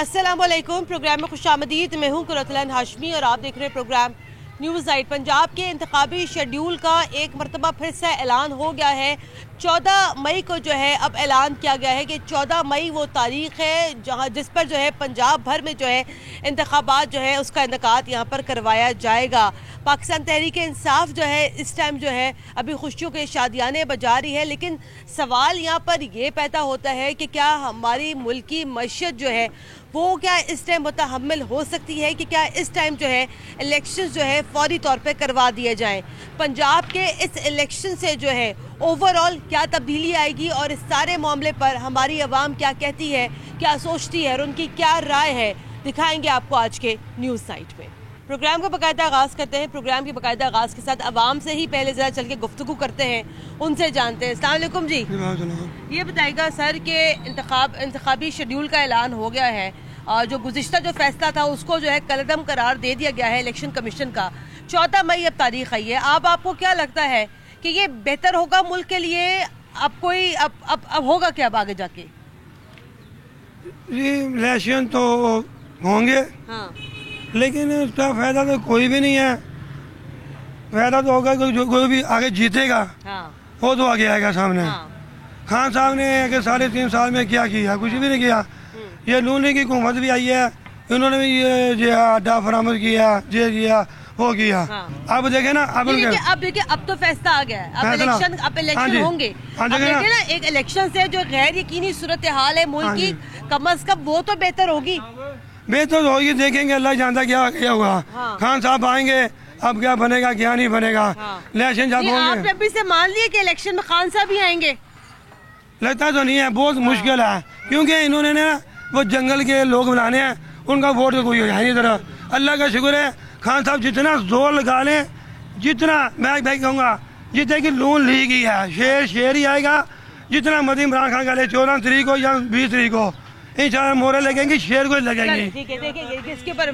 अस्सलामुअलैकुम। प्रोग्राम में खुशामदीद। मैं हूँ कुरतलन हाशमी और आप देख रहे हैं प्रोग्राम न्यूज़ नाइट। पंजाब के इंतखाबी शेड्यूल का एक मरतबा फिर से ऐलान हो गया है। 14 मई को जो है अब ऐलान किया गया है कि 14 मई वो तारीख़ है जहाँ जिस पर जो है पंजाब भर में जो है इंतखाबात जो है उसका इनेकाद यहाँ पर करवाया जाएगा। पाकिस्तान तहरीक इंसाफ जो है इस टाइम जो है अभी खुशियों के शादियाने बजा रही है, लेकिन सवाल यहाँ पर ये पैदा होता है कि क्या हमारी मुल्की मईशत जो है वो क्या इस टाइम मुतहम्मिल हो सकती है कि क्या इस टाइम जो है इलेक्शन जो है फौरी तौर पे करवा दिए जाएं। पंजाब के इस इलेक्शन से जो है ओवरऑल क्या तब्दीली आएगी और इस सारे मामले पर हमारी आवाम क्या कहती है, क्या सोचती है और उनकी क्या राय है, दिखाएंगे आपको आज के न्यूज़ साइट में। प्रोग्राम का बाकायदा आगाज़ करते हैं। प्रोग्राम के बाकायदा आगाज़ के साथ आवाम से ही पहले ज़रा चल के गुफ्तगू करते हैं, उनसे जानते हैं। अस्सलाम वालेकुम जी। ये बताइएगा सर के इंतखाबी शेड्यूल का ऐलान हो गया है और जो गुज़िश्ता जो फैसला था उसको जो है कलअदम करार दे दिया गया है इलेक्शन कमीशन का। 14 मई अब तारीख आई है। आपको क्या लगता है कि ये बेहतर होगा मुल्क के लिए? अब कोई अब होगा क्या अब आगे जाके? इलेक्शन तो होंगे, हाँ, लेकिन उसका फायदा तो कोई भी नहीं है। फायदा तो होगा कि जो कोई भी आगे जीतेगा, हाँ, वो तो आगे आएगा सामने। हाँ। खान साहब ने अगर 3.5 साल में क्या किया? कुछ भी नहीं किया। ये लूने की हुकूमत भी आई है, इन्होंने भी ये अड्डा बरामद किया, ये किया, वो किया। हाँ। अब देखे ना, अब देखिए अब तो फैसला आ गया है। अब इलेक्शन होंगे। ना एक इलेक्शन से जो गैर यकीनी सूरत हाल है मुल्क की, कम अज कम वो तो बेहतर होगी। बेहतर होगी, देखेंगे, अल्लाह जानता क्या होगा। हाँ। खान साहब आएंगे, अब क्या बनेगा क्या नहीं बनेगा। इलेक्शन जब होंगे, आपने अभी से मान लिया कि इलेक्शन में खान साहब ही आएंगे? लगता तो नहीं है, बहुत मुश्किल है, क्योंकि इन्होंने ना वो जंगल के लोग बनाने हैं, उनका वोट तो कोई है नहीं तरह। अल्लाह का शुक्र है, खान साहब जितना जोर लगा लें, जितना मैं भाई कहूँगा, जितने की लून ली गई है, शेर ही आएगा। जितना मदी इमरान खान का ले 14 तारीख को या 20 तारीख को इंशाल्लाह मोहरे लगेंगी, शेर को लगेंगी। ठीक है, देखिए इसके पर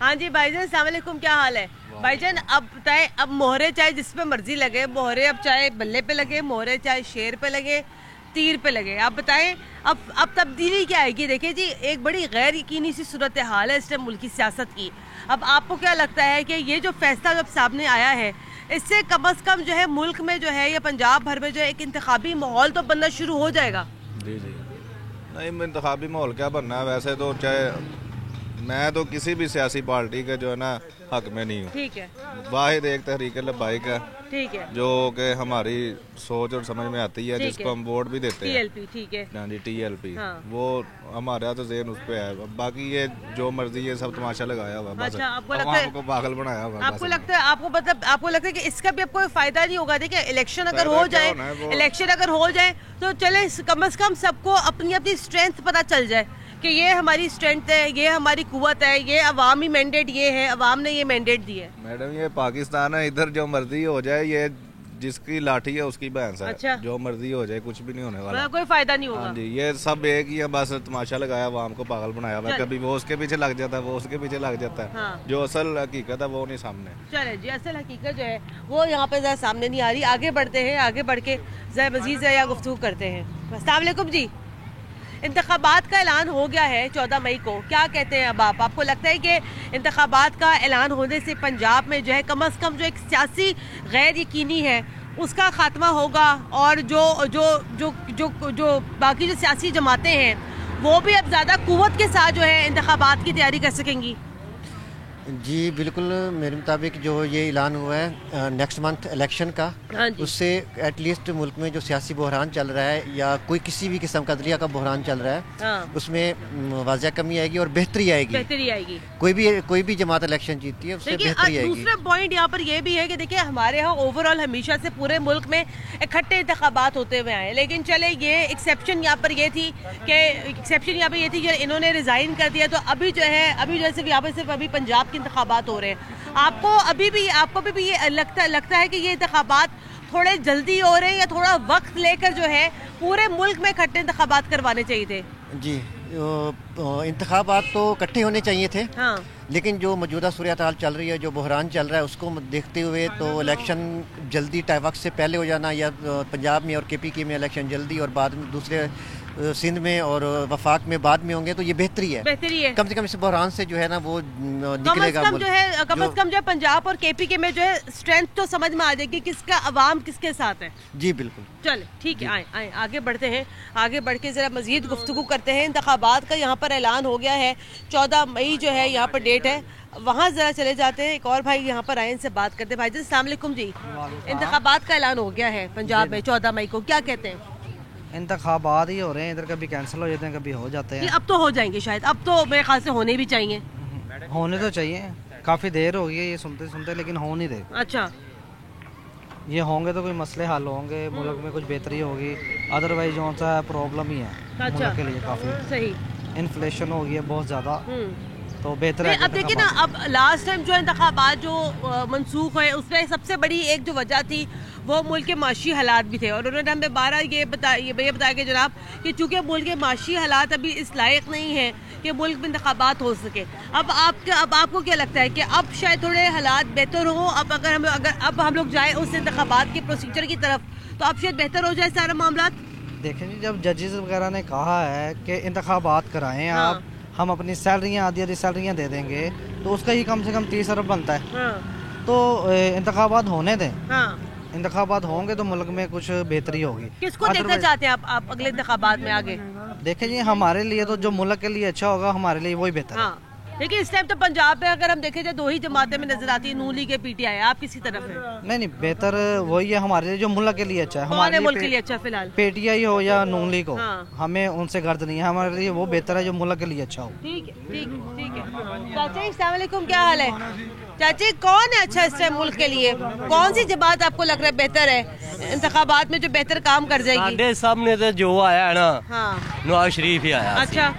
हाँ जी भाईजान, अस्सलाम वालेकुम, क्या हाल है भाईजान? अब बताएं, अब मोहरे चाहे जिस पे मर्जी लगे मोहरे, अब चाहे बल्ले पे लगे मोहरे, चाहे शेर पे लगे, तीर पे लगे, आप बताएं अब तब्दीली क्या आएगी? देखिए जी, एक बड़ी गैर यकीनी सी सूरत हाल है इस टाइम मुल्क की सियासत की। अब आपको क्या लगता है कि ये जो फैसला जब सामने आया है, इससे कम अज कम जो है मुल्क में जो है या पंजाब भर में जो है एक इंतखाबी माहौल तो बनना शुरू हो जाएगा? जी नहीं, इंतखाबी माहौल क्या बनना है? वैसे तो चाहे मैं तो किसी भी सियासी पार्टी के जो है ना हक में नहीं हूँ। ठीक है। वाहिद एक तहरीक लब्बाइक है, ठीक है, जो कि हमारी सोच और समझ में आती है, जिसको हम वोट भी देते हैं। TLP, ठीक है। हाँ जी, TLP, हाँ। वो हमारा तो ज़हन उस पे है। बाकी ये जो मर्जी है सब तमाशा लगाया हुआ। अच्छा, आपको लगता है पागल बनाया हुआ? आपको लगता है आपको लगता है कि इसका भी आपको फायदा नहीं होगा? देखिए, इलेक्शन अगर हो जाए तो चले, कम से कम सबको अपनी अपनी स्ट्रेंथ पता चल जाए कि ये हमारी स्ट्रेंथ है, ये हमारी कुव्वत है, ये अवामी मैंडेट ये है, अवाम ने ये मैंडेट दी है। मैडम, ये पाकिस्तान है, इधर जो मर्जी हो जाए, ये जिसकी लाठी है उसकी भैंस है। अच्छा। जो मर्जी हो जाए, कुछ भी नहीं होने वाला, कोई फायदा नहीं होगा। हाँ जी, ये सब एक ही है, बस तमाशा लगाया, अवाम को पागल बनाया हुआ। कभी वो उसके पीछे लग जाता है, वो उसके पीछे लग जाता है। हाँ। जो असल हकीकत है वो नहीं सामने। चले जी, असल हकीकत जो है वो यहाँ पे जरा सामने नहीं आ रही। आगे बढ़ते हैं, आगे बढ़ के जरा मजीद या गुफ्तगू करते हैं। अस्सलाम वालेकुम जी। इंतखाबात का ऐलान हो गया है 14 मई को, क्या कहते हैं अब आपको लगता है कि इंतखाबात का ऐलान होने से पंजाब में जो है कम अज़ कम जो एक सियासी गैर यकीनी है उसका खात्मा होगा और जो बाकी जो सियासी जमातें हैं वो भी अब ज़्यादा कुव्वत के साथ जो है इंतखाबात की तैयारी कर सकेंगी? जी बिल्कुल, मेरे मुताबिक जो ये ऐलान हुआ है नेक्स्ट मंथ इलेक्शन का, उससे एटलीस्ट मुल्क में जो सियासी बहरान चल रहा है या कोई किसी भी किस्म का दरिया का बहरान चल रहा है, उसमें वाज़ह कमी आएगी और बेहतरी आएगी। कोई भी जमात इलेक्शन जीतती है उससे बेहतरी आएगी। दूसरा पॉइंट यहाँ पर यह भी है कि देखिए, हमारे यहाँ ओवरऑल हमेशा से पूरे मुल्क में इकट्ठे इंतखाबात होते हुए आए, लेकिन चले ये एक्सेप्शन यहाँ पर ये थी कि इन्होंने रिजाइन कर दिया, तो अभी जो है सिर्फ अभी पंजाब इंतखाबात हो रहे हैं। आपको भी ये लगता है कि ये इंतखाबात थोड़े जल्दी हो रहे हैं या थोड़ा वक्त लेकर जो है पूरे मुल्क में इकट्ठे इंतखाबात करवाने चाहिए थे? जी, इंतखाबात तो इकट्ठे होने चाहिए थे, हाँ। लेकिन जो मौजूदा सूरत हाल चल रही है, जो बहरान चल रहा है, उसको देखते हुए तो इलेक्शन जल्दी वक्त से पहले हो जाना, या पंजाब में और KPK में इलेक्शन जल्दी और बाद में दूसरे सिंध में और वफाक में बाद में होंगे तो ये बेहतरी है। कम से कम इस बहरान से जो है ना वो निकलेगा। कम से कम जो है पंजाब और KPK में जो है स्ट्रेंथ तो समझ में आ जाएगी किसका अवाम किसके साथ है। जी बिल्कुल। चले ठीक है, आए आगे बढ़ते हैं। आगे बढ़ के जरा मजीद गुफ्तगू करते हैं। इंतखाबात का यहाँ पर ऐलान हो गया है, 14 मई जो है यहाँ पर डेट है। वहाँ जरा चले जाते हैं, एक और भाई यहाँ पर आए, इनसे बात करते हैं। भाई जी अस्सलाम वालेकुम जी, इंतखाबात का ऐलान हो गया है पंजाब में 14 मई को, क्या कहते हैं? इंतखाबात ही हो रहे हैं, इधर कभी कैंसिल हो जाते हैं, कभी हो जाते हैं। अब तो हो जाएंगे शायद, अब तो मेरे ख्याल से होने भी चाहिए। होने तो चाहिए, काफी देर हो गई है ये सुनते सुनते, लेकिन हो नहीं रहे। अच्छा, ये होंगे तो कोई मसले हल होंगे, मुल्क में कुछ बेहतरी होगी, अदरवाइज जो सा प्रॉब्लम ही है। अच्छा, मुल्क के लिए काफी सही इन्फ्लेशन हो गई है बहुत ज्यादा, तो बेहतर है। अब देखिए ना, अब लास्ट टाइम जो इंतखाबात जो मनसूख हुए उसमें सबसे बड़ी एक जो वजह थी वो मुल्क के माशी हालात भी थे, और उन्होंने हमें 12 ये बताया कि जनाब कि चूँकि मुल्क के माशी हालात अभी इस लायक नहीं है कि मुल्क में इंतखाबात हो सके। अब आपको क्या लगता है कि अब शायद थोड़े हालात बेहतर हों? अब हम लोग जाए उस इंतखाबात के प्रोसीजर की तरफ तो अब शायद बेहतर हो जाए सारा मामला। देखें जी, जब जजेस वगैरह ने कहा है कि इंतखाबात कराएं आप, हम अपनी सैलरियाँ आधी सैलरियाँ दे देंगे, तो उसका ही कम से कम 30 अरब बनता है। तो इंतखाबात होने दें। इंतखाबात होंगे तो मुल्क में कुछ बेहतरी होगी। किसको देखना चाहते हैं आप अगले इंतखाबात में आगे? देखें जी, हमारे लिए तो जो मुल्क के लिए अच्छा होगा हमारे लिए वही बेहतर है। देखिए इस टाइम तो पंजाब में अगर हम देखें जाए 2 ही जमातें में नजर आती है, नून लीग PTI। आप किसी तरफ है? नहीं, बेहतर वही है हमारे लिए जो मुल्क के लिए अच्छा है। हमारे मुल्क के लिए अच्छा फिलहाल PTI हो या नून लीग हो, हमें उनसे गर्द नहीं है, हमारे लिए वो बेहतर है जो मुल्क के लिए अच्छा हो। ठीक है, ठीक है। चाचा अस्सलाम वालेकुम, क्या हाल है? चाची, कौन है अच्छा इस टाइम मुल्क के लिए? कौन सी जमात आपको लग रहा है बेहतर है इंतखाबात में, जो बेहतर काम कर जाएगी? सामने तो जो आया है ना, नवाज शरीफ ही आया। अच्छा,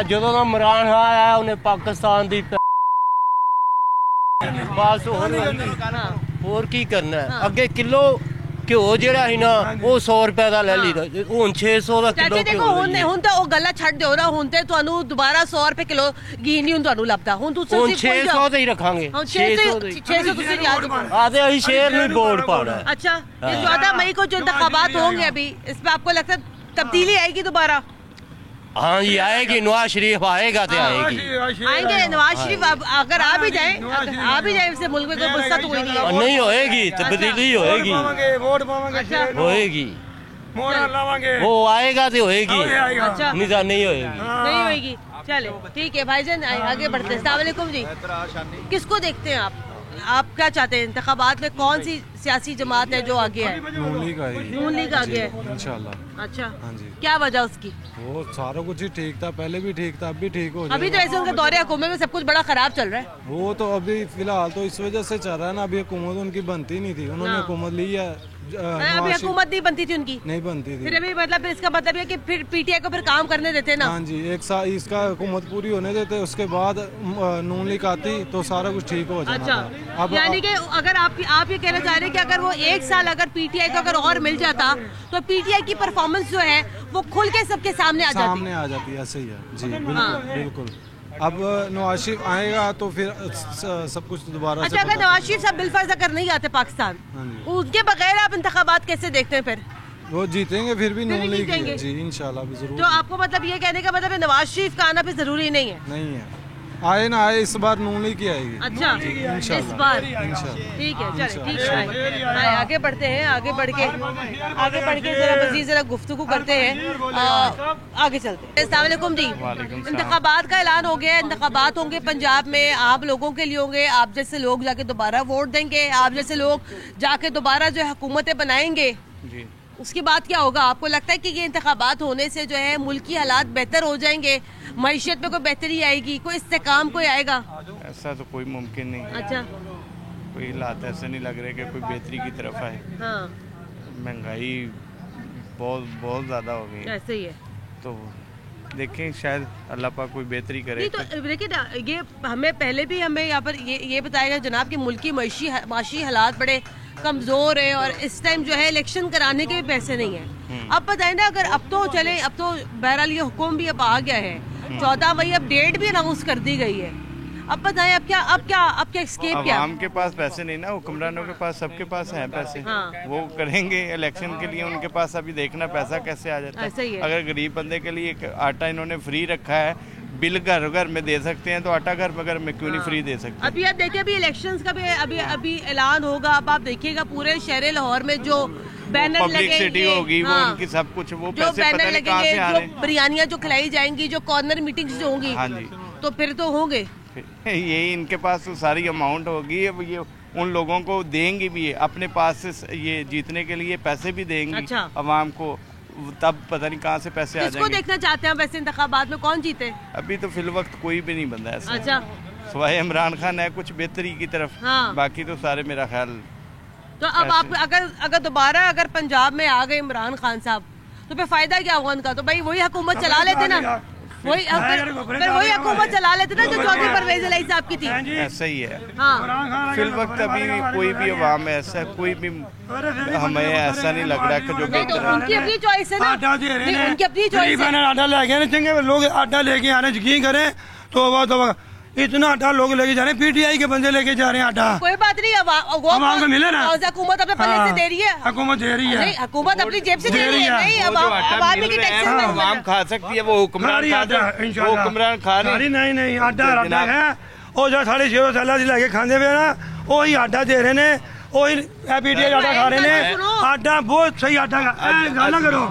जो इमरान खान आया उन्हें पाकिस्तान दी बस और की करना है। अगे किलो घ्यो जेड़ा ही ना वो 100 रुपए का ले लीदा, हुन 600 का किलो। देखो हुन तो गला छੱਡ दिओ ना, हुन ते ਤੁਹਾਨੂੰ ਦੁਬਾਰਾ 100 ਰੁਪਏ ਕਿਲੋ ਘੀ ਨਹੀਂ ਤੁਹਾਨੂੰ ਲੱਭਦਾ। ਹੁਣ ਤੁਸੀਂ 600 ਤੇ ਹੀ ਰੱਖਾਂਗੇ। 600 ਤੁਸੀਂ याद आधे ही शेर में बोर्ड पाना है। अच्छा, ये 14 मई को जो इंतखाबात होंगे अभी, इसमें आपको लगता है तब्दीली आएगी दोबारा? हाँ जी आएगी, नवाज शरीफ आएगा तो आएगी। आएंगे नवाज शरीफ, अगर आ भी जाए इससे मुल्क में कोई गुस्सा तो कोई नहीं होएगी, तब्दीली होएगी, वोट पावांगे, होएगी, वो आएगा तो होएगी। अच्छा, नहीं होएगी। चले ठीक है भाईजान, आगे बढ़ते हैं। अस्सलाम वालेकुम जी, किसको देखते हैं आप क्या चाहते हैं इंतखाबात में? कौन सी सियासी जमात है जो आगे है? नून लीग आगे है इंशाल्लाह। अच्छा, हाँ जी। क्या वजह उसकी? वो सारा कुछ ही ठीक था, पहले भी ठीक था, अब भी ठीक हो जाएगा। अभी तो ऐसे उनके दौरे हुकूमत में सब कुछ बड़ा खराब चल रहा है। वो तो अभी फिलहाल तो इस वजह से चल रहा है ना, अभी हुकूमत उनकी बनती नहीं थी, उन्होंने हुकूमत ली है। अभी हुकूमत नहीं बनती थी उनकी, नहीं बनती थी। फिर अभी मतलब इसका मतलब है कि फिर PTI को फिर काम करने देते ना। हाँ जी, एक साल इसका हुकूमत पूरी होने देते, उसके बाद नून लीग आती तो सारा कुछ ठीक हो जाता। अच्छा, यानी कि अगर आप ये कहना चाह रहे हैं कि अगर वो 1 साल अगर PTI को अगर और मिल जाता तो PTI की परफॉर्मेंस जो है वो खुल के सबके सामने आ जाती है। ऐसे ही है जी, बिल्कुल। अब नवाज शरीफ आएगा तो फिर सब कुछ दोबारा। अच्छा, अगर नवाज शरीफ साहब बिलफर्ज अगर नहीं आते पाकिस्तान, उसके बगैर आप इंतखाबात कैसे देखते हैं? फिर वो जीतेंगे, फिर भी नून लीग जी इंशाल्लाह जरूर। तो आपको मतलब ये कहने का मतलब है नवाज शरीफ का आना भी जरूरी नहीं है? आए ना आए, इस बार नून लीग की आएगी। अच्छा, इस बार ठीक है, चले ठीक है। आगे बढ़ते हैं, आगे बढ़ के जरा मज़ीद जरा गुफ्तगू करते हैं, आगे चलते हैं। अस्सलाम वालेकुम जी, इंतखाबात का ऐलान हो गया, इंतखाबात होंगे पंजाब में, आप लोगों के लिए होंगे, आप जैसे लोग जाके दोबारा वोट देंगे, आप जैसे लोग जाके दोबारा जो है हुकूमतें बनाएंगे। उसके बाद क्या होगा? आपको लगता है कि ये इंतखाबात होने से जो है मुल्की हालात बेहतर हो जाएंगे, मईशत में कोई बेहतरी आएगी, कोई इस्तेकाम कोई आएगा? ऐसा तो कोई मुमकिन नहीं। अच्छा, कोई हालात ऐसे नहीं लग रहे कि कोई बेहतरी की तरफ आए। महंगाई बहुत ज़्यादा हो गई, ऐसे ही है। तो देखें शायद अल्लाह पाक कोई बेहतरी करे। नहीं तो देखिए, ये हमें पहले भी हमें यहाँ पर ये बताया गया जनाब कि मुल्की माशी हालात बड़े कमज़ोर है और इस टाइम जो है इलेक्शन कराने के भी पैसे नहीं है। अब बताए ना, अगर अब तो बहरहाल ये हुक्म भी अब आ गया है, 14 मई अब डेट भी अनाउंस कर दी गई है। अब बताएं अब क्या स्केप क्या? आवाम के पास पैसे नहीं ना, हुक्मरानों के पास, सबके पास हैं पैसे। हाँ। वो करेंगे इलेक्शन के लिए, उनके पास अभी देखना पैसा कैसे आ जाता है। अगर गरीब बंदे के लिए आटा इन्होंने फ्री रखा है, बिल घर घर में दे सकते हैं, तो आटा घर में क्यों नहीं फ्री दे सकते? अभी आप देखिए, अभी इलेक्शंस का भी अभी ऐलान होगा। अब आप देखिएगा पूरे शहर लाहौर में जो बैनर पब्लिसिटी होगी, वो उनकी सब कुछ, वो जो पैसे बैनर पता नहीं कहां से आ रहे हैं। जो बिरयानियां जो खिलाई जाएंगी, जो कॉर्नर मीटिंग्स जो होंगी, हाँ जी, तो फिर तो होंगे। यही इनके पास तो सारी अमाउंट होगी, अब ये उन लोगों को देंगे भी, अपने पास से ये जीतने के लिए पैसे भी देंगे। अच्छा। अवाम को, तब पता नहीं कहाँ से पैसे आ जाएंगे। किसको देखना चाहते हैं वैसे इंतखाबात में, कौन जीते? अभी तो फिल वक्त कोई भी नहीं बंदा ऐसा। अच्छा। सिवाय इमरान खान है कुछ बेहतरी की तरफ। हाँ। बाकी तो सारे मेरा ख्याल। तो अब आप अगर दोबारा अगर पंजाब में आ गए इमरान खान साहब, तो फिर फायदा क्या हुआ उनका? तो भाई वही हुकूमत चला लेते ना, वही हुकूमत चला लेते ना जो चौधरी परवेज इलाही साहब की थी। ऐसा ही है। हाँ। फिल वक्त अभी कोई भी अवाम ऐसा, कोई भी हमें ऐसा नहीं लग रहा कि जो उनकी अपनी चॉइस है ना, उनकी अपनी चॉइस है। आटा लेके चंगे लोग आटा लेके आने यकीन करें तो इतना आटा लोग लेके जा रहे हैं, पीटीआई के बंदे लेके जा रहे हैं आटा। कोई बात नहीं, अवाम को मिले ना, हुकूमत अपने पल्ले से दे रही है, हुकूमत दे रही है, हुकूमत अपनी जेब से दे रही है। नहीं, अवाम खा सकती है, वो हुक्मरान खा नहीं आटा है, वो जो 650 साल से लेके खाते हुए ना, वही आटा दे रहे ने, वही पीटीआई आटा खा रहे ने। आटा बहुत सही आटा गाना करो,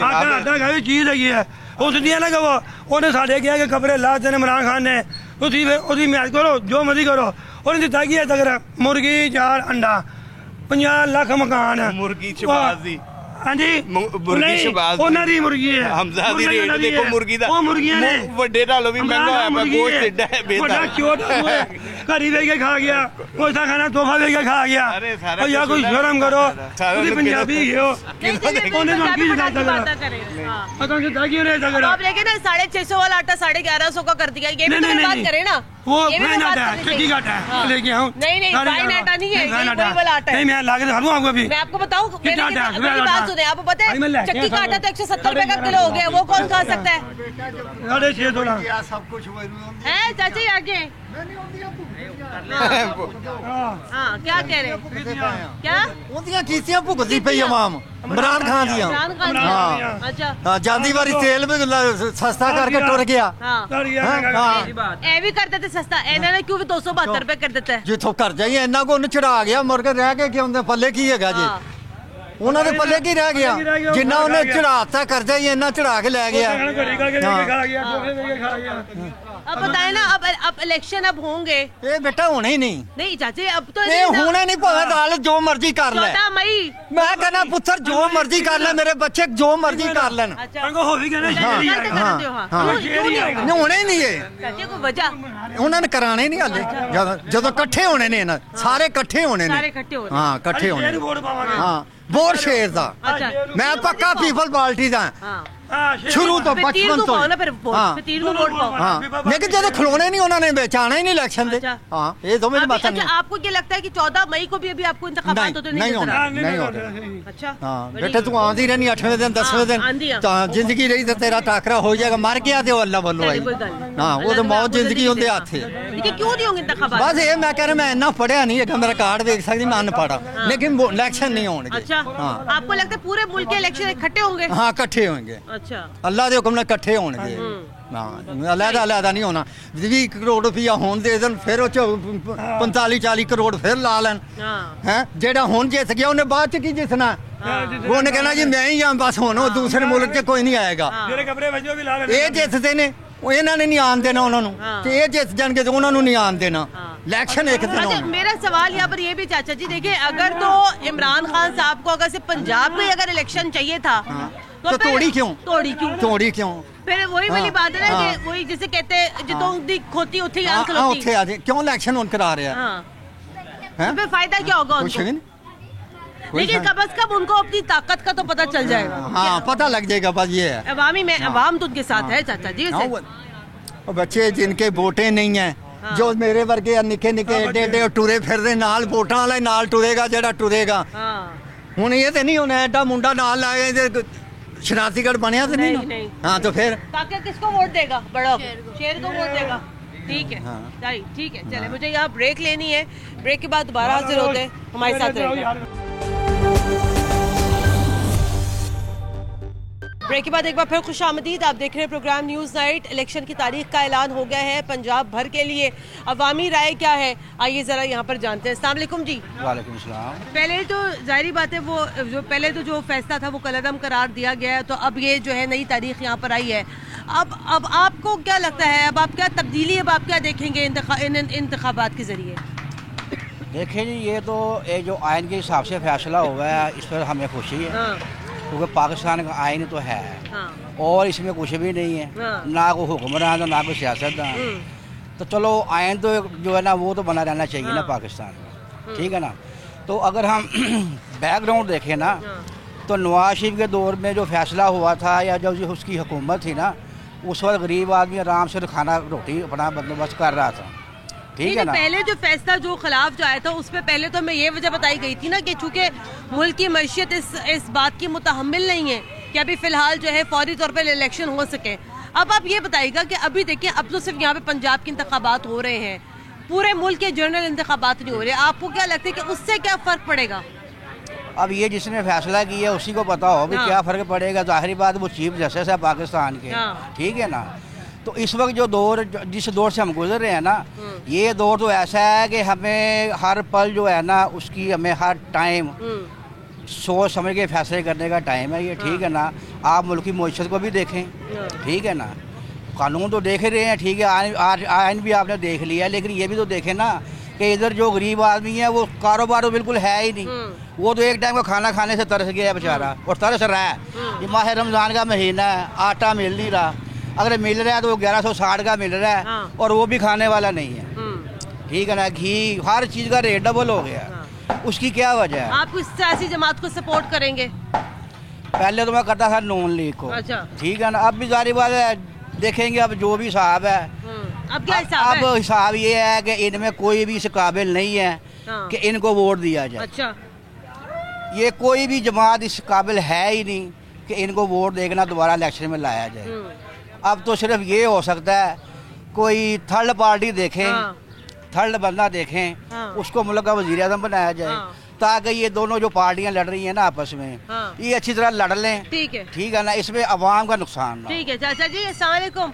आटा खाई चीज है उस दिया ना वो उन्हें साढ़े किया कि कपड़े ला देने इमरान खान ने, उसी मैच करो जो मर्जी करो। और दिता कि तक मुर्गी 4 अंडा 50 लाख मकान है, मुर्गी शबाजी। हाँ जी, मुर्गी शबाज दी मुर्गी है, हमजा दी रेट देखो मुर्गी दा, वो मुर्गियां ने ਵੱਡੇ ਨਾਲੋਂ ਵੀ ਮਹਿੰਗਾ ਹੋਇਆ ਪਿਆ, ਗੋਸ਼ਤ ਏਡਾ ਹੈ बेटा छोटा घरी वे के खा गया, कोई सा खाना तोहफा वे के खा गया। और या कोई शर्म करो, पंजाबी हो आप लेके ना 650 वाला आटा 1150 का कर दिया, ये भी तो बात करें ना। वो फाइन आटा है, चक्की का आटा है, लेके आऊं। नहीं फाइन आटा नहीं है, ये वाला आटा है। नहीं मैं ला के दिखा दूं आपको अभी। मैं आपको बताऊं, मेरी बात सुने, आपको पता है चक्की का आटा तो 170 रुपए का किलो हो गया, वो कौन खा सकता है? 650 सब कुछ है चाची आगे। हाँ क्या कह रहे क्या? ਉਹਦੀਆਂ ਕੀਤੀਆਂ ਭੁਗਤਦੀ ਪਈ ਆਵਾਮ ਇਮਰਾਨ ਖਾਨ ਦੀਆਂ। ਹਾਂ ਅੱਛਾ, ਜਾਂਦੀ ਵਾਰੀ ਤੇਲ ਵੀ ਸਸਤਾ ਕਰਕੇ ਟੁਰ ਗਿਆ। ਇਹ ਵੀ ਕਰ ਦਿੱਤੇ ਸਸਤਾ, ਇਹਨਾਂ ਨੇ ਕਿਉਂ 272 ਰੁਪਏ ਕਰ ਦਿੱਤਾ? ਜਿੱਥੋਂ ਕਰ ਜਾਈ ਇੰਨਾ ਕੋ ਉਹਨੂੰ ਚੜਾ ਗਿਆ, ਮੁੜ ਕੇ ਰਹਿ ਕੇ ਕਿਉਂ ਪੱਲੇ ਕੀ ਹੈਗਾ ਜੀ? ਉਹਨਾਂ ਦੇ ਪੱਲੇ ਕੀ ਰਹਿ ਗਿਆ? ਜਿੰਨਾ ਉਹਨੇ ਚੜਾਤਾ ਕਰਜ਼ਾ ਹੀ ਇੰਨਾ ਚੜਾ ਕੇ ਲੈ ਗਿਆ। अब बताए ना, अब इलेक्शन अब होंगे। ये बेटा होने ही नहीं चाची, अब तो ये होने नहीं, भावे दाल जो मर्जी कर ले। 14 मई मैं कहना पुत्र जो मर्जी कर ले, मेरे बच्चे जो मर्जी कर लेन। होने ही नहीं है, कोई वजह उन्होंने कराने नहीं हाले, जो कट्ठे होने ने ना, सारे कट्ठे होने ने। हाँ कट्ठे होने। हाँ वोट शेर दा, मैं पक्का पीपल पार्टी दा शुरू तो बचपन तो। लेकिन जब खिलौने नहीं उन्होंने बेचाना ही नहीं इलेक्शन दे। हाँ ये दो मेरी बात नहीं। आपको क्या लगता है कि 14 मई को भी अभी आपको इंतखाबात होते नहीं होना? नहीं होना। अच्छा हाँ बेटे तू आंधी रहनी 8वें दिन 10वें दिन जिंदगी रही तो तेरा टाकरा हो जाएगा, मर गया तो अल्लाह वालों आई। हाँ वो तो मौत जिंदगी उनके हाथ है। क्यों नहीं होंगे इंतखाबात? बस ये मैं कह रहा मैं इतना पढ़िया नहीं है, मेरा कार्ड देख सकती मैं अनपढ़ा, लेकिन इलेक्शन नहीं होंगे। अच्छा आपको लगता है पूरे मुल्क के इलेक्शन इकट्ठे होंगे? हाँ इकट्ठे होंगे। अच्छा अल्लाह के हुक्म ने इकट्ठे होंगे। अलहदा नहीं होना। 20 करोड़ रुपया होन दे देन, फिर 45-40 करोड़ फिर ला लैन है। जेड़ा हुन जित गया उन्हें बाद च की जितना, उन्हें कहना जी मैं ही हाँ बस हुन दूसरे मुल्क च कोई नहीं आएगा। ये जितते ने इन्होंने नहीं आन देना उन्होंने, ये जित जाएंगे तो उन्होंने नहीं आन देना। इलेक्शन एक दिन। मेरा सवाल यहाँ पर ये भी चाचा जी देखिए, अगर तो इमरान खान साहब को अगर सिर्फ पंजाब में अगर इलेक्शन चाहिए था तो तोड़ी क्यों? फिर वही वाली बात है ना कि वही जिसे कहते हैं जितों दी खोती उठी आन खलोती, उठे आजे क्यों इलेक्शन उन करा रहे हैं? तो फिर फायदा क्या होगा उनको? लेकिन कब से कब उनको अपनी ताकत का तो पता चल जाएगा। हाँ पता लग जाएगा। बस ये है अवामी में अवाम तो उनके साथ है चाचा जी। बच्चे जिनके वोटे नहीं है, जो मेरे वर्गे निके निके एडे टुरे फिरदे नाल वोटां वाले नाल टुरेगा, जेड़ा टुरेगा। हुण ये ते नहीं होना एडा मुंडा नाल लाए शनातीगढ़ बनया तो नहीं। हाँ तो फिर किसको वोट देगा? बड़ा शेर को वोट देगा। ठीक है ठीक है, चले मुझे यहाँ ब्रेक लेनी है, ब्रेक के बाद दोबारा हाजिर होते हैं, हमारे साथ रहें। ब्रेक के बाद एक बार फिर खुशामदीद, आप देख रहे हैं प्रोग्राम न्यूज़ नाइट। इलेक्शन की तारीख का ऐलान हो गया है पंजाब भर के लिए, अवामी राय क्या है आइए ज़रा यहाँ पर जानते हैं। अस्सलाम वालेकुम जी। वालेकुम सलाम। पहले तो जाहिर बात है वो जो पहले तो जो फैसला था वो कलअदम करार दिया गया है, तो अब ये जो है नई तारीख यहाँ पर आई है। अब आपको क्या लगता है, अब आप क्या तब्दीली अब आप क्या देखेंगे इन इंतखाबात के ज़रिए? देखिए जी, ये तो जो आइन के हिसाब से फैसला हुआ है इस पर हमें खुशी है, क्योंकि पाकिस्तान का आइन तो है और इसमें कुछ भी नहीं है, ना कोई हुक्मरान तो ना कोई सियासतदान। तो चलो आइन तो जो है ना वो तो बना रहना चाहिए ना पाकिस्तान में, ठीक है ना। तो अगर हम बैकग्राउंड देखें ना, तो नवाज शरीफ के दौर में जो फैसला हुआ था या जब उसकी हुकूमत थी ना, उस वक्त गरीब आदमी आराम से खाना रोटी अपना बंदोबस्त कर रहा था, ठीक है ना। पहले जो फैसला जो खिलाफ जो आया था उस पर पहले तो हमें ये वजह बताई गई थी ना कि चूंकि मुल्क की मैशियत इस बात की मुतहम्मिल नहीं है कि अभी फिलहाल जो है फौरी तौर पर इलेक्शन हो सके। अब आप ये बताइएगा कि अभी देखिए अब तो सिर्फ यहाँ पे पंजाब के इंतखाबात हो रहे हैं, पूरे मुल्क के जनरल इंतखाबात नहीं हो रहे, आपको क्या लगता है कि उससे क्या फ़र्क पड़ेगा? अब ये जिसने फैसला किया उसी को पता हो भी क्या फ़र्क पड़ेगा। जाहिर बात वो चीफ जस्टिस है पाकिस्तान के, ठीक है ना। तो इस वक्त जो दौर जिस दौर से हम गुजर रहे हैं ना, ये दौर तो ऐसा है कि हमें हर पल जो है ना उसकी हमें हर टाइम सोच समझ के फैसले करने का टाइम है ये, ठीक है ना। आप मुल्क की मईशत को भी देखें, ठीक है ना, कानून तो देख रहे हैं, ठीक है, आइन भी आपने देख लिया, लेकिन ये भी तो देखें ना कि इधर जो गरीब आदमी है वो कारोबार तो बिल्कुल है ही नहीं, वो तो एक टाइम का खाना खाने से तरस गया है बेचारा, और तरस रहा है। ये माह रमज़ान का महीना है, आटा मिल नहीं रहा, अगर मिल रहा है तो वो 1160 का मिल रहा है और वो भी खाने वाला नहीं है, ठीक है ना। घी हर चीज़ का रेट डबल हो गया, उसकी क्या वजह है? आप किस सियासी जमात को सपोर्ट करेंगे? पहले तो मैं करता था नून लीग को, ठीक है ना। अब भी जारी बात है, देखेंगे अब जो भी हिसाब है। अब क्या हिसाब है? अब हिसाब ये है कि इनमें कोई भी इस काबिल नहीं है कि इनको वोट दिया जाए। अच्छा, ये कोई भी जमात इस काबिल है ही नहीं कि इनको वोट देना दोबारा इलेक्शन में लाया जाए। अब तो सिर्फ ये हो सकता है कोई थर्ड पार्टी देखें, थर्ड बंदा देखें, उसको मुल्क का वज़ीर आज़म बनाया जाए, ताकि ये दोनों जो पार्टियां लड़ रही हैं ना आपस में, ये अच्छी तरह लड़ लें, ठीक है ना, इसमें अवाम का नुकसान ना। ठीक है चाचा जी, अस्सलाम वालेकुम।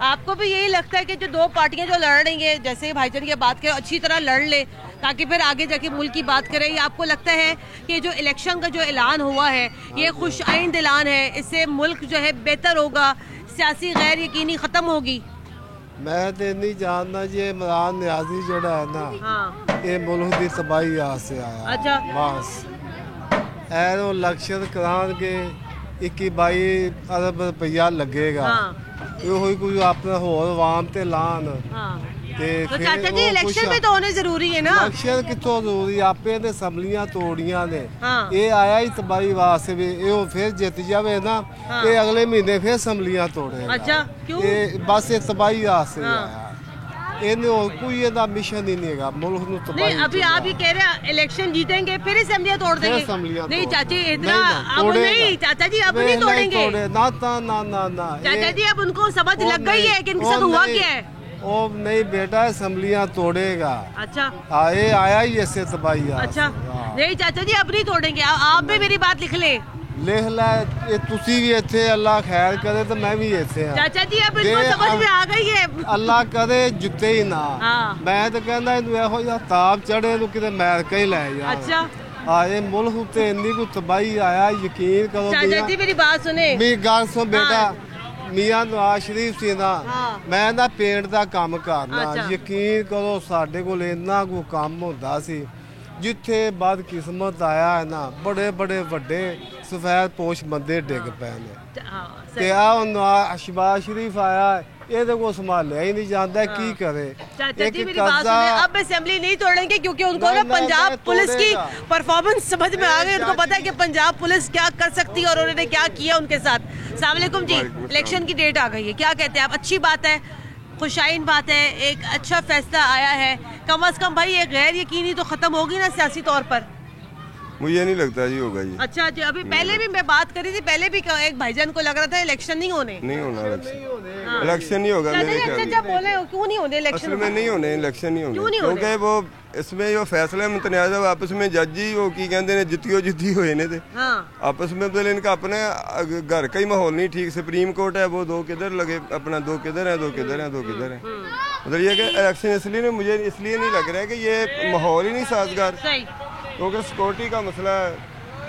आपको भी यही लगता है कि जो दो पार्टियां जो लड़ रही हैं, जैसे भाईजान की बात करें, अच्छी तरह लड़ ले ताकि फिर आगे जाके मुल्क की बात करें? या आपको लगता है कि जो इलेक्शन का जो ऐलान हुआ है ये खुश आइंद ऐलान है, इससे मुल्क जो है बेहतर होगा, सियासी गैर यकीनी खत्म होगी? मैं तो नहीं जानना जी, इमरान नियाजी जोड़ा है ना, ये मुल्क की तबाही से आया। अच्छा, बस ऐरो इलेक्शन करान के 21-22 अरब रुपया लगेगा, ये कोई अपना होर आवाम ते लान। तो चाचा जी इलेक्शन भी तो होने जरूरी है ना? इलेक्शन कितों जरूरी, आपे ने असम्बलियां तोड़ियां ने, ये आया ही तबाही वास्ते भी, ये फिर जित जावे ना, ये अगले महीने फिर असम्बलियां तोड़े। अच्छा, क्यों? बस ये तबाही वास्ते आया, इन्हें और कोई ये मिशन ही नहीं है मुल्क में तबाही। अभी आप ये कह रहे हैं इलेक्शन जीतेंगे फिर असम्बलियां तोड़ देंगे? नहीं चाची, इतना अब नहीं चाचा जी, अब नहीं तोड़ेंगे ना, चाचा जी। अब उनको समझ लग गई है कि इनके साथ हुआ क्या है। ओ नहीं बेटा, असम्बलियां तोड़ेगा। अच्छा, ये आया ही ऐसे तबाही। अच्छा नहीं चाचा जी, अब नहीं तोड़ेंगे, आप भी मेरी बात लिख ले। लिख ला, तुसी भी इत्थे, अल्लाह खैर करे तो मैं भी इत्थे हां। चाचा जी अब इनको समझ में आ गई है, अल्लाह करे जिते ही ना। मैं तो कहना इनु एहो जिहा ताप चढ़े नु किते अमेरिका ही ले जा। अच्छा, ये मुल्क उत्ते इन्नी को तबाही आया, यकीन करो। चाचा जी मेरी बात सुने, मेरी गल सुन बेटा, मियां नवाज शरीफ सी ना, मैं ना पेंट दा काम करना, यकीन करो साडे कोल इन्ना को काम हुंदा सी, जिथे बदकिस्मत आया है ना, बड़े बड़े वड्डे सफेद पोश बंदे डिग पे ने, शहबाज शरीफ आया, ये को संभालिया ही नहीं जानता की करे। चाचा जी मेरी बात सुने, अब असेंबली नहीं तोड़ेंगे क्योंकि उनको ना पंजाब पुलिस की परफॉर्मेंस समझ में आ गई, उनको पता है कि पंजाब पुलिस क्या कर सकती है और उन्होंने क्या किया उनके साथ। अस्सलाम वालेकुम जी, इलेक्शन की डेट आ गई है, क्या कहते हैं आप? अच्छी बात है, खुशाइन बात है, एक अच्छा फैसला आया है, कम अज कम भाई एक गैर यकीनी तो खत्म होगी ना सियासी तौर पर। मुझे नहीं लगता जी होगा जी। अच्छा जी, अभी पहले भी मैं बात करी थी, पहले भी एक भाईजान को लग रहा था इलेक्शन नहीं होना इलेक्शन नहीं होगा मेरे ख्याल में। बोले क्यों नहीं होने इलेक्शन? असल में नहीं होने इलेक्शन नहीं होंगे क्योंकि वो इसमें जो फैसला मुतनाज़ आपस में जज ही वो की कहते हैं जित्ती होए ने थे आपस में, मतलब इनका अपने घर का ही माहौल नहीं ठीक। सुप्रीम कोर्ट है वो दो किधर लगे, अपना दो किधर है, दो किधर है, दो किधर है। मतलब ये कि इलेक्शन इसलिए मुझे इसलिए नहीं लग रहा है कि ये माहौल ही नहीं साजगार, क्योंकि सिक्योरिटी का मसला है।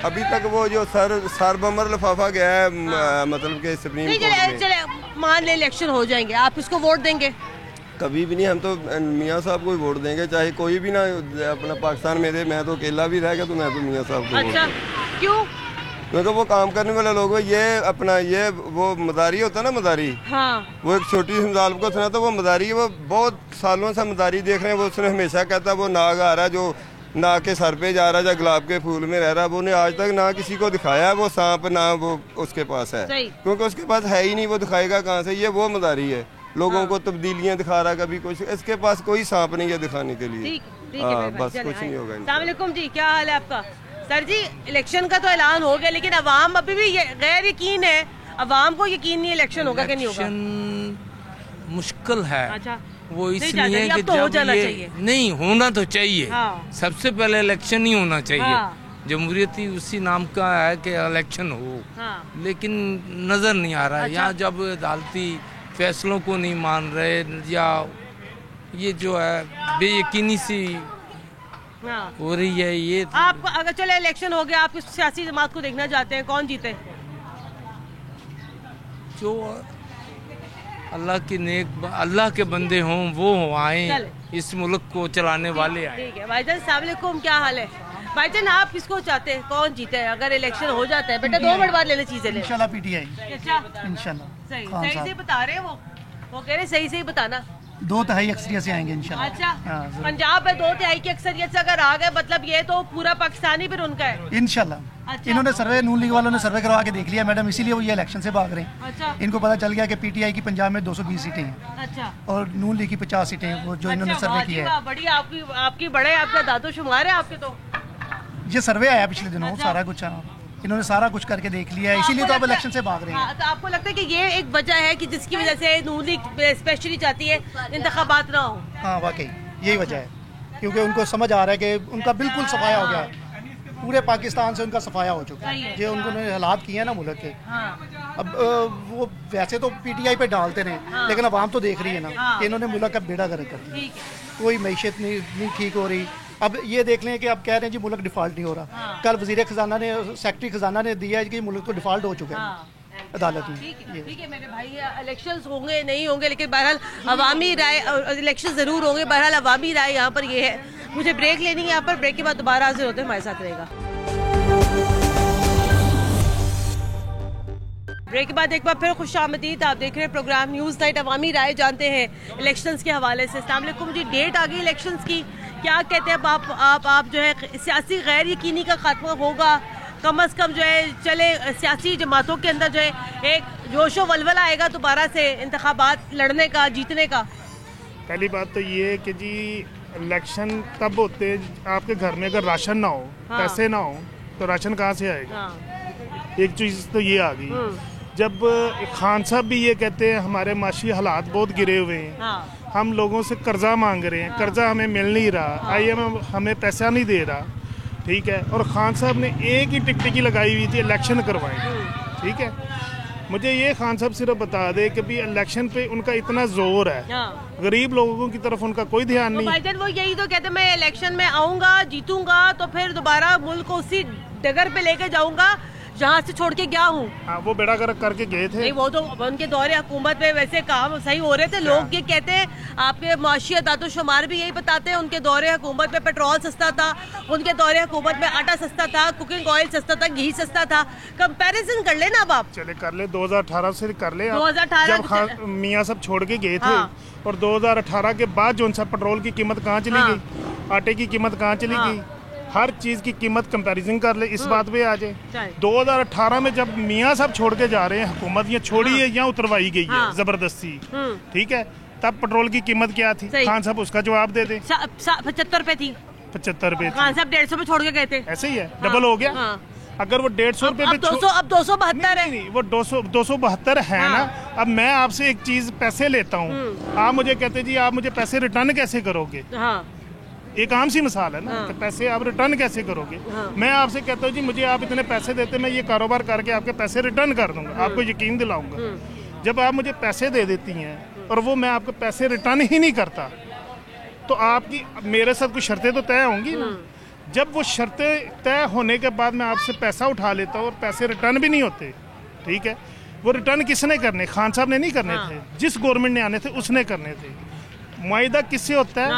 अभी तक वो जो सर बमर लिफाफा गया है मतलब कि सुप्रीम कोर्ट में। मान ले इलेक्शन हो जाएंगे, आप इसको वोट देंगे? कभी भी नहीं, हम तो मियाँ साहब को ही वोट देंगे, चाहे कोई भी ना अपना पाकिस्तान में दे। मैं तो अकेला भी रह गया तो मैं तो मियाँ साहब को। अच्छा, क्यों? क्योंकि वो काम करने वाले लोग ये अपना ये वो मदारी होता है ना, मदारी वो एक छोटी सी मिसाल को सुना, तो वो मदारी वो बहुत सालों से मदारी देख रहे हैं। वो उसने हमेशा कहता वो नाग आ रहा है जो नाग के सर पे जा रहा है, या गुलाब के फूल में रह रहा है। वो ने आज तक ना किसी को दिखाया वो सांप, ना वो उसके पास है, क्योंकि उसके पास है ही नहीं। वो दिखाएगा कहाँ से? ये वो मदारी है, लोगों को तब्दीलियां दिखा रहा है कभी कुछ। इसके पास कोई सांप नहीं है दिखाने के लिए। बस कुछ नहीं होगा। अस्सलाम वालेकुम जी, क्या हाल है आपका? सर जी, इलेक्शन का तो ऐलान हो गया, लेकिन अवाम अभी भी गैर यकीन है। अवाम को यकीन नहीं इलेक्शन होगा कि नहीं होगा। मुश्किल है। अच्छा, वो इसलिए कि तो जब ये नहीं होना तो चाहिए। सबसे पहले इलेक्शन ही होना चाहिए। जमहूरियती उसी नाम का है कि इलेक्शन हो, लेकिन नजर नहीं आ रहा है। यहाँ जब अदालती फैसलों को नहीं मान रहे, या ये जो है बेयकीनी सी हो रही है। ये आप अगर चले इलेक्शन हो गया, आप किस सियासी जमात को देखना चाहते हैं, कौन जीते? जो अल्लाह के बंदे हों वो आए, इस मुल्क को चलाने वाले आए। ठीक है भाईजान, अस्सलाम वालेकुम, क्या हाल है? भाईजान, आप किसको चाहते हैं, कौन जीते है अगर इलेक्शन हो जाता है? बेटा 2 मिनट बाद ले ले चीजें ले। इंशाल्लाह पीटीआई। अच्छा, इंशाल्लाह सही से बता रहे हैं वो कह रहे सही से ही बताना। 2 तिहाई अक्सरियत से आएंगे इंशाल्लाह। अच्छा, पंजाब में 2 तिहाई की अक्सरियत से अगर आ गए, मतलब ये तो पूरा पाकिस्तानी फिर उनका है इंशाल्लाह। अच्छा। इन्होंने सर्वे, नून लीग वालों ने सर्वे करवा के देख लिया मैडम, इसीलिए वो ये इलेक्शन से भाग रहे हैं। अच्छा। इनको पता चल गया कि पीटीआई की पंजाब में 220 सीटें हैं। अच्छा। और नून लीग की 50 सीटें हैं, वो जो इन्होंने सर्वे किया है। बड़ी आपकी बड़े आपका दादो शुमार है आपके। तो ये सर्वे आया पिछले दिनों, सारा कुछ इन्होंने सारा कुछ करके देख लिया है, इसीलिए तो आप इलेक्शन से भाग रहे हैं। तो आपको लगता है कि ये एक वजह है कि जिसकी वजह से नून लीग स्पेशली चाहती है इंतखाबात ना हो? हाँ, वाकई यही वजह है, क्योंकि उनको समझ आ रहा है कि उनका बिल्कुल सफाया हो गया, पूरे पाकिस्तान से उनका सफाया हो चुका है। जो उन्होंने हालात किए हैं ना मुल्क के। अब वो वैसे तो पीटीआई पे डालते रहे, लेकिन अवाम तो देख रही है ना कि इन्होंने मुल्क का बेड़ा गर्क कर दिया। कोई मैशत नहीं ठीक हो रही। अब ये देख लें कि अब कह रहे हैं जी मुल्क डिफॉल्ट नहीं हो रहा। कल वजीर खजाना ने, सेक्रेटरी खजाना ने दिया है कि मुल्क तो डिफॉल्ट हो चुका है अदालत में। ठीक है मेरे भाई, इलेक्शंस होंगे नहीं होंगे, लेकिन बहरहाल अवामी राय, इलेक्शन जरूर होंगे। बहरहाल अवामी राय यहाँ पर ये है। मुझे ब्रेक लेनी है यहाँ पर, ब्रेक के बाद दोबारा हाजिर होते हैं, हमारे साथ रहेगा। ब्रेक के बाद एक बार फिर खुशामदीद, आप देख रहे हैं प्रोग्राम न्यूज़ नाइट। अवामी राय जानते हैं इलेक्शंस के हवाले से। अस्सलाम वालेकुम जी, डेट आ गई इलेक्शंस की, क्या कहते हैं आप जो है सियासी गैर यकीनी का खात्मा होगा? कम से कम जो है चले सियासी जमातों के अंदर जो है एक जोशो वलवला आएगा दोबारा से इंतखाबात लड़ने का, जीतने का। पहली बात तो ये है कि जी इलेक्शन तब होते आपके घर में अगर राशन ना हो, पैसे ना हो, तो राशन कहाँ से आएगा? एक चीज़ तो ये आ गई। जब खान साहब भी ये कहते हैं हमारे माशी हालात बहुत गिरे हुए हैं, हम लोगों से कर्जा मांग रहे हैं, कर्जा हमें मिल नहीं रहा, IMF हमें पैसा नहीं दे रहा, ठीक है। और खान साहब ने एक ही टिकटिकी लगाई हुई थी, इलेक्शन करवाएं, ठीक है। मुझे ये खान साहब सिर्फ बता दे कि भी इलेक्शन पे उनका इतना जोर है, गरीब लोगों की तरफ उनका कोई ध्यान नहीं। भाईजान वो यही तो कहते, मैं इलेक्शन में आऊंगा, जीतूंगा, तो फिर दोबारा मुल्क को उसी डगर पे लेके जाऊंगा जहाँ से छोड़ के गया हूँ। हाँ, वो बेड़ा गर्क करके गए थे। नहीं, वो तो उनके दौरे हुकूमत में वैसे काम सही हो रहे थे। लोग ये कहते हैं, आपके माशी दादो शुमार भी यही बताते हैं, उनके दौरे हुकूमत में पेट्रोल सस्ता था, उनके दौरे हुकूमत में आटा सस्ता था, कुकिंग ऑयल सस्ता था, घी सस्ता था। कंपैरिजन कर लेना अब आप। चले कर ले, 2018 से कर ले। 2018 जब मियाँ सब छोड़ के गए थे, और 2018 के बाद जो सा पेट्रोल की कीमत कहाँ चली गई, आटे की कीमत कहाँ चली गई, हर चीज की कीमत कंपैरिजन कर ले, इस बात पे आ जाए। 2018 में जब मियाँ साहब छोड़ के जा रहे हैं, हुकूमत ये छोड़ी है या उतरवाई गई है जबरदस्ती, ठीक है, तब पेट्रोल की कीमत क्या थी? खान साहब उसका जवाब दे दे। 75 रुपए थी। 75 रुपए खान साहब 150 पे छोड़ के गए थे, ऐसे ही है, डबल हो गया। अगर वो 150 रुपए पे 272 है, नहीं वो 272 है ना। अब मैं आपसे एक चीज पैसे लेता हूँ, आप मुझे कहते जी आप मुझे पैसे रिटर्न कैसे करोगे, एक आम सी मिसाल है ना कि पैसे आप रिटर्न कैसे करोगे। मैं आपसे कहता हूँ जी मुझे आप इतने पैसे देते, मैं ये कारोबार करके आपके पैसे रिटर्न कर दूंगा, आपको यकीन दिलाऊंगा। जब आप मुझे पैसे दे देती हैं और वो मैं आपको पैसे रिटर्न ही नहीं करता, तो आपकी मेरे साथ कुछ शर्तें तो तय होंगी ना। जब वो शर्तें तय होने के बाद मैं आपसे पैसा उठा लेता हूँ और पैसे रिटर्न भी नहीं होते, ठीक है, वो रिटर्न किसने करने, खान साहब ने नहीं करने थे, जिस गवर्नमेंट ने आने थे उसने करने थे। मुआहिदा किससे होता है,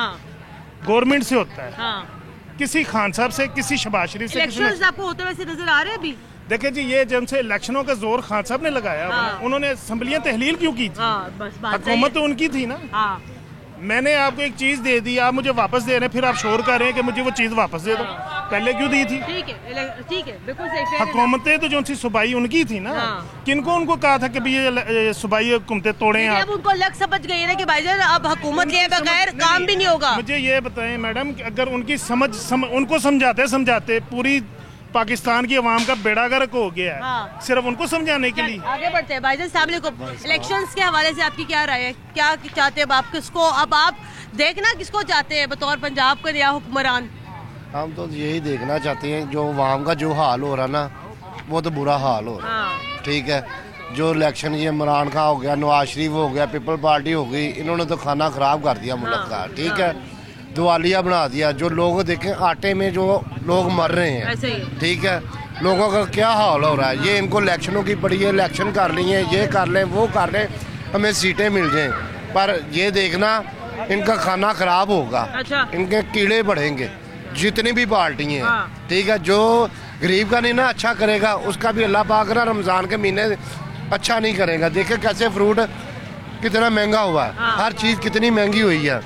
गवर्नमेंट से होता है, किसी खान साहब से, किसी शहबाज शरीफ से। इलेक्शंस आपको होते वैसे नजर आ रहे हैं अभी? देखिए जी, ये जब से इलेक्शनों का जोर खान साहब ने लगाया, उन्होंने असम्बलियां तहलील क्यों की थी, हुकूमत तो उनकी थी ना। मैंने आपको एक चीज दे दी, आप मुझे वापस दे रहे हैं, फिर आप शोर कर रहे हैं कि मुझे वो चीज वापस दे दो, पहले क्यों दी थी? ठीक है, बिल्कुल सही। हुकूमतें तो जो सी सूबाई उनकी थी ना, किनको उनको कहा था कि भाई ये सूबाई हुकूमतें तोड़े आप। अब उनको अलग समझ गई है ना कि भाईजान अब हुकूमत के बगैर काम भी नहीं होगा। मुझे ये बताएं मैडम, अगर उनकी उनको समझाते पूरी पाकिस्तान की आवाम का बेड़ा गर्क हो गया है, सिर्फ उनको समझाने के लिए। आगे बढ़ते हैं भाईजान, अस्सलाम वालेकुम। इलेक्शंस के हवाले से आपकी क्या राय है, क्या चाहते हैं आप, किसको अब आप देखना किसको चाहते हैं बतौर पंजाब का नया हुक्मरान? हम तो यही देखना चाहते हैं, जो आवाम का जो हाल हो रहा ना, वो तो बुरा हाल हो रहा है, ठीक है। जो इलेक्शन ये इमरान खान हो गया, नवाज शरीफ हो गया, पीपल पार्टी हो गई, इन्होंने तो खाना खराब कर दिया मुल्क का, ठीक है, दिवालिया बना दिया। जो लोग देखें आटे में जो लोग मर रहे हैं, ठीक है, लोगों का क्या हाल हो रहा है। ये इनको इलेक्शनों की पड़ी है, इलेक्शन कर ली है, ये कर लें वो कर लें, हमें सीटें मिल जाएं, पर ये देखना इनका खाना खराब होगा, इनके कीड़े बढ़ेंगे जितनी भी पार्टी हैं, ठीक है। जो गरीब का नहीं ना अच्छा करेगा, उसका भी अल्लाह पाक ना रमज़ान के महीने अच्छा नहीं करेगा। देखे कैसे फ्रूट कितना महंगा हुआ है, हर चीज़ कितनी महंगी हुई है।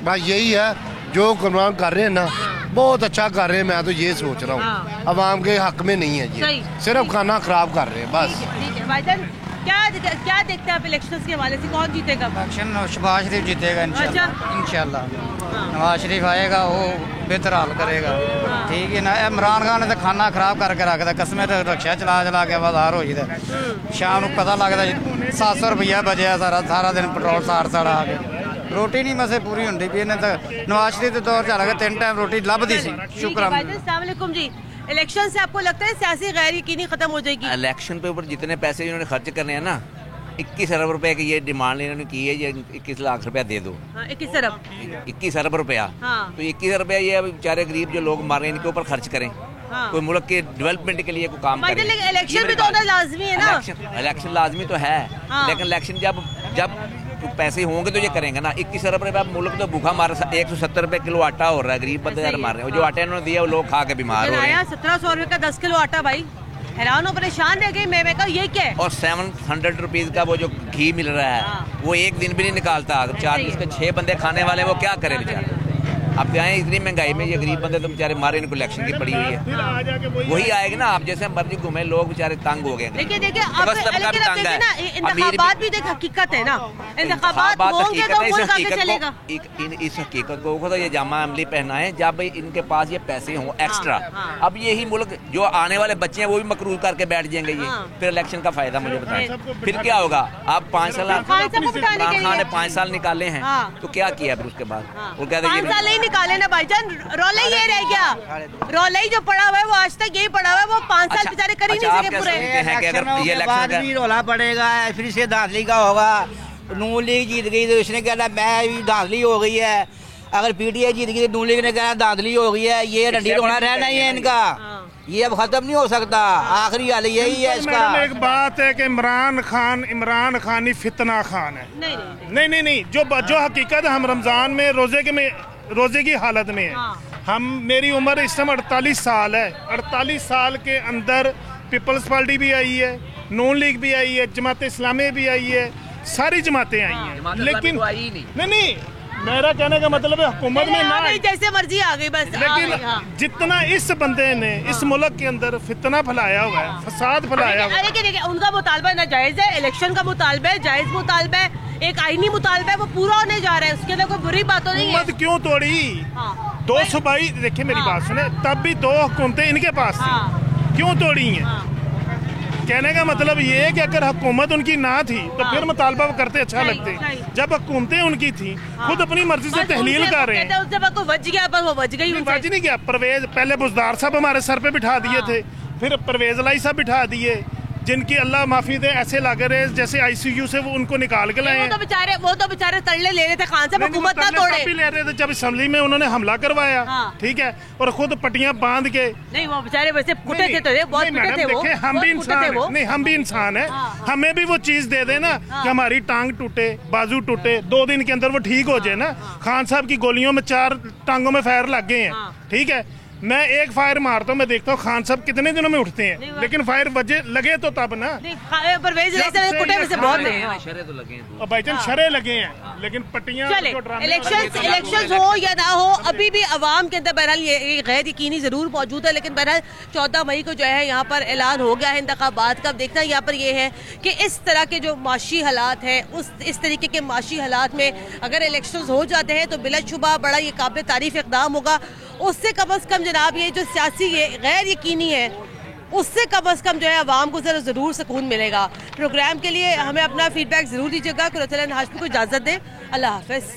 बस यही है जो हुक्मरान कर रहे हैं ना, बहुत अच्छा कर रहे हैं। मैं तो ये सोच रहा हूँ अवाम के हक में नहीं है ये, सिर्फ खाना खराब कर रहे हैं बस। ठीक है भाईजान, क्या देखते हैं आप इलेक्शंस के हवाले से, कौन जीतेगा? इलेक्शन शहबाज शरीफ जीतेगा इंशाल्लाह। नवाज शरीफ आएगा, वो बेहतर हाल करेगा, ठीक है ना। इमरान खान ने तो खाना खराब करके रखता, कसमें तो रिक्शा चला के बाजार हो जाता, शाम को पता लगता 700 रुपया बजे सारा दिन पेट्रोल साड़ आ गया, रोटी नहीं मसे पूरी होती भी। इन्हें तो नवाज शरीफ के दौर चल गया, 3 टाइम रोटी लभदी सी। शुक्र जी। इलेक्शन से आपको लगता है सियासी गैर यकीनी खत्म हो जाएगी? इलेक्शन पे ऊपर जितने पैसे इन्होंने खर्च करने हैं ना, 21 अरब रुपए की ये डिमांड इन्होंने की है, ये 21 लाख रुपया दे दो। 21 अरब रुपया, तो 21 रुपया ये बेचारे गरीब जो लोग मार रहे हैं इनके ऊपर खर्च करें, कोई मुल्क के डेवलपमेंट के लिए कोई काम करें। इलेक्शन भी तो होना लाजमी है ना? इलेक्शन लाजमी तो है, लेकिन इलेक्शन जब पैसे होंगे तो ये करेंगे ना। 21 अरब रुपये मुल्क तो भूखा मार, 170 रुपए किलो आटा हो रहा है, गरीब बंदे यार मार रहे हैं। जो आटा इन्होंने दिया वो लोग खा के बीमार हो रहे हैं। 1700 रुपए का 10 किलो आटा, भाई हैरान हो परेशान रह गई मैं कहा ये क्या है। और 700 रुपीज का वो जो घी मिल रहा है वो एक दिन भी नहीं निकालता, 4 के 6 बंदे खाने वाले वो क्या करे बेचारे। अब आए इतनी महंगाई में ये गरीब बंदे तो बेचारे मारे, इनको इलेक्शन की पड़ी हुई है, वही आएगी ना। आप जैसे मर्जी घूमे, लोग बेचारे तंग हो गए। देखिए इंतखाबात भी देख हकीकत है ना, इंतखाबात होंगे तो मुल्क आगे चलेगा। इस हकीकत को तो ये जामा अमली पहना है जब इनके पास ये पैसे हों एक्स्ट्रा। अब यही मुल्क जो आने वाले बच्चे हैं वो भी मकरूज करके बैठ जाएंगे, ये फिर इलेक्शन का फायदा मुझे बताएं फिर क्या होगा। आप 5 साल इमरान खान ने 5 साल निकाले हैं तो क्या किया फिर उसके बाद? वो कहते हैं निकाले ना भाईजान, रोले ये रह गया, रोले जो पड़ा हुआ है वो आज तक यही पड़ा हुआ है, वो 5 साल बेचारे कर ही नहीं सके पूरे। बाद भी रोला पड़ेगा, फिर से धांधली का होगा। नून लीग जीत गई तो इसने कहना मैं भी धांधली हो गई है, अगर पीटीआई जीत गई तो नून लीग ने कहना धांधली हो गई है। ये रंडी होना रहना ही है इनका, ये अब खत्म नहीं हो सकता, आखिरी हाल यही है इसका। एक बात है कि इमरान खान ही फितना खान है। नहीं, जो हकीकत हम रमजान में रोजे की हालत में है। मेरी उम्र इस समय 48 साल है, 48 साल के अंदर पीपल्स पार्टी भी आई है, नून लीग भी आई है, जमात इस्लामी भी आई है, सारी जमातें आई हैं, लेकिन नहीं मेरा कहने का मतलब है हुकूमत में ना आई, जैसे मर्जी आ गई बस। लेकिन जितना इस बंदे ने इस मुल्क के अंदर फितना फैलाया हुआ है, फसाद फैलाया हुआ है। उनका मुतालबा नाजायज है, इलेक्शन का मुतालबा है, जायज मुतालबा है। एक आईनी मुतालबा है वो पूरा होने जा रहा है, उसके अंदर कोई बुरी बात तो नहीं है। हुकूमत क्यों तोड़ी? दो सूबाई, देखिए मेरी बात सुने, तब भी 2 हुकूमतें इनके पास थी, क्यों तोड़ी हैं? कहने का मतलब ये है कि अगर हुकूमत उनकी ना थी तो फिर मुतालबा करते अच्छा लगते। जब हुकूमतें उनकी थी, खुद अपनी मर्जी से तहलील कर रहे हैं। वज नहीं गया। परवेज पहले बुजदार साहब हमारे सर पे बिठा दिए थे, फिर परवेज लाई साहब बिठा दिए, जिनकी अल्लाह माफी दे ऐसे लग रहे जैसे आईसीयू से वो उनको निकाल के लाए। वो तो बेचारे तरले ले रहे थे खान साहब, हुकूमत ना तोड़े। ले रहे थे जब असेंबली में उन्होंने हमला करवाया, ठीक है, और खुद पट्टियां बांध के। नहीं वो बेचारे वैसे कुटे थे, बहुत कुटे थे वो। हम भी इंसान हैं, नहीं हम भी इंसान है, हमें भी वो चीज दे देना कि हमारी टांग टूटे, बाजू टूटे, 2 दिन के अंदर वो ठीक हो जाए ना। खान साहब की गोलियों में 4 टांगों में फायर लग गए हैं, ठीक है। मैं एक फायर मारता हूँ, मैं देखता हूँ खान साहब कितने दिनों में उठते हैं, लेकिन फायर बजे लगे तो तब ना। भाईजान शरे लगे हैं, लेकिन पट्टियां। इलेक्शन हो या ना हो, अभी भी अवाम के अंदर बहरहाल ये गैर यकीनी जरूर मौजूद है, लेकिन बहरहाल 14 मई को जो है यहाँ पर ऐलान हो गया है इंतखाबात का। अब देखना यहाँ पर ये है कि इस तरह के जो माशी हालात है, इस तरीके के माशी हालात में अगर इलेक्शन हो जाते हैं तो बिलाशुबा बड़ा ये काबिल तारीफ इक़दाम होगा। उससे कम अज़ कम जनाब ये जो सियासी गैर यकीनी है, उससे कम अज़ कम जो है अवाम को ज़रूर सुकून मिलेगा। प्रोग्राम के लिए हमें अपना फीडबैक ज़रूर दीजिएगा। कुरतलन हाशमी को इजाज़त दें, अल्लाह हाफ़िज़।